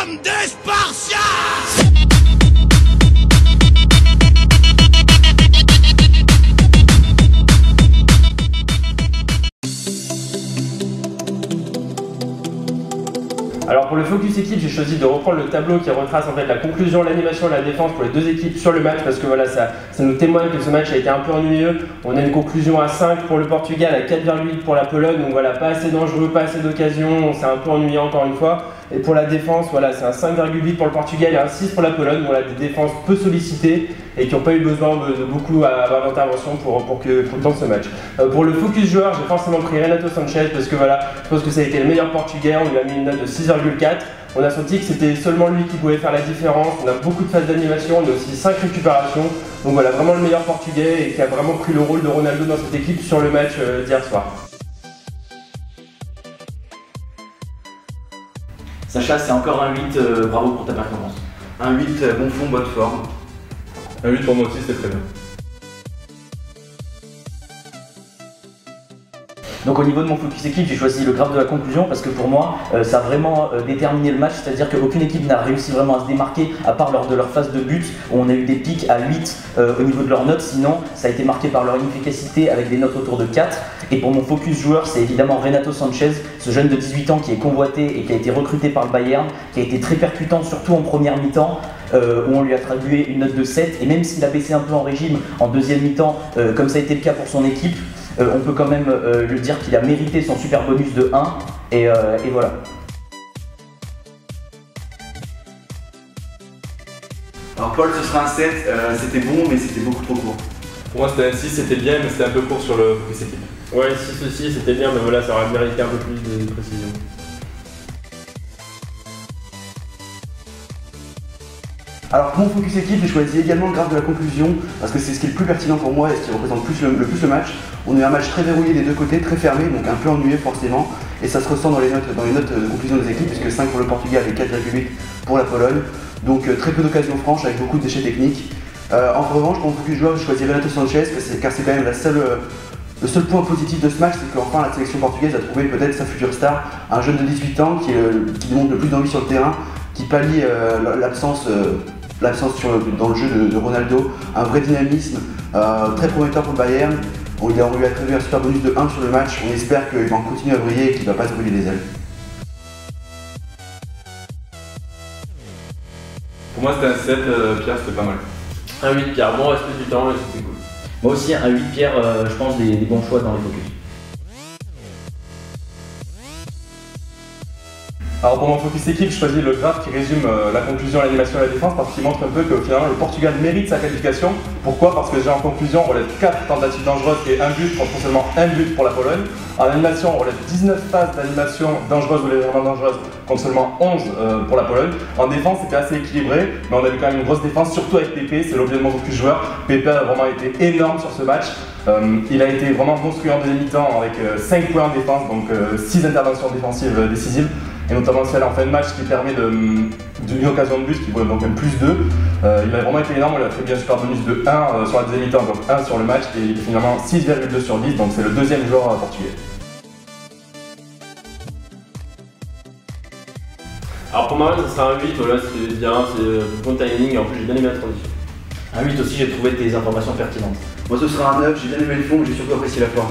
sommes des Spartiates! Alors pour le focus équipe, j'ai choisi de reprendre le tableau qui retrace en fait la conclusion, l'animation et la défense pour les deux équipes sur le match parce que voilà, ça nous témoigne que ce match a été un peu ennuyeux. On a une conclusion à 5 pour le Portugal, à 4,8 pour la Pologne, donc voilà, pas assez dangereux, pas assez d'occasions, c'est un peu ennuyeux encore une fois. Et pour la défense, voilà, c'est un 5,8 pour le Portugal et un 6 pour la Pologne. Voilà, des défenses peu sollicitées et qui n'ont pas eu besoin de beaucoup d'intervention dans ce match. Pour le focus joueur, j'ai forcément pris Renato Sanches parce que voilà, je pense que ça a été le meilleur Portugais. On lui a mis une note de 6,4. On a senti que c'était seulement lui qui pouvait faire la différence. On a beaucoup de phases d'animation, on a aussi 5 récupérations. Donc voilà, vraiment le meilleur Portugais et qui a vraiment pris le rôle de Ronaldo dans cette équipe sur le match d'hier soir. Sacha, c'est encore un 8, bravo pour ta performance. Un 8, bon fond, bonne forme. Un 8 pour moi aussi, c'était très bien. Donc au niveau de mon focus équipe, j'ai choisi le graphe de la conclusion parce que pour moi, ça a vraiment déterminé le match, c'est-à-dire qu'aucune équipe n'a réussi vraiment à se démarquer à part lors de leur phase de but où on a eu des pics à 8 au niveau de leurs notes, sinon ça a été marqué par leur inefficacité avec des notes autour de 4. Et pour mon focus joueur, c'est évidemment Renato Sanches, ce jeune de 18 ans qui est convoité et qui a été recruté par le Bayern, qui a été très percutant surtout en première mi-temps. Où on lui a attribué une note de 7 et même s'il a baissé un peu en régime en deuxième mi-temps, comme ça a été le cas pour son équipe, on peut quand même lui dire qu'il a mérité son super bonus de 1 et voilà. Alors Paul, ce sera un 7, c'était bon mais c'était beaucoup trop court. Pour moi c'était un 6, c'était bien mais c'était un peu court sur le focus équipe. Ouais, 6 aussi, c'était bien, mais voilà, ça aurait mérité un peu plus de précision. Alors pour mon focus équipe, j'ai choisi également le graphe de la conclusion parce que c'est ce qui est le plus pertinent pour moi et ce qui représente le plus le match. On a eu un match très verrouillé des deux côtés, très fermé, donc un peu ennuyé forcément, et ça se ressent dans les notes de conclusion des équipes, puisque 5 pour le Portugal et 4,8 pour la Pologne. Donc très peu d'occasions franches avec beaucoup de déchets techniques. En revanche, pour mon focus joueur, j'ai choisi Renato Sanches car c'est quand même le seul point positif de ce match, c'est qu'enfin la sélection portugaise a trouvé peut-être sa future star, un jeune de 18 ans qui démontre le plus d'envie sur le terrain, qui pallie l'absence dans le jeu de Ronaldo, un vrai dynamisme, très prometteur pour le Bayern. On lui a attribué un super bonus de 1 sur le match, on espère qu'il va continuer à briller et qu'il ne va pas se brûler les ailes. Pour moi c'était un 7, Pierre, c'était pas mal. Un 8 Pierre, bon respect du temps et c'était cool. Moi aussi un 8 Pierre, je pense des bons choix dans les focus. Alors pour mon focus équipe, je choisis le graphe qui résume la conclusion, l'animation et la défense parce qu'il montre un peu que finalement le Portugal mérite sa qualification. Pourquoi? Parce que déjà en conclusion, on relève 4 tentatives dangereuses et un but contre seulement un but pour la Pologne. En animation, on relève 19 phases d'animation dangereuses ou légèrement dangereuses contre seulement 11 pour la Pologne. En défense, c'était assez équilibré, mais on a eu quand même une grosse défense, surtout avec Pepe, c'est l'objet de mon focus joueur. Pepe a vraiment été énorme sur ce match. Il a été vraiment monstrueux en deuxième mi-temps avec 5 points en défense, donc 6 interventions défensives décisives. Et notamment celle en fin de match qui permet d'une occasion de but qui vaut donc un plus 2. Il a vraiment été énorme, il a fait bien un super bonus de 1 sur la deuxième mi-temps, donc 1 sur le match et finalement 6,2 sur 10, donc c'est le deuxième joueur portugais. Alors pour moi, ça sera un 8, voilà, c'est bien, c'est bon timing et en plus j'ai bien aimé la transition. Un 8 aussi, j'ai trouvé tes informations pertinentes. Moi ce sera un 9, j'ai bien aimé le fond, j'ai surtout apprécié la forme.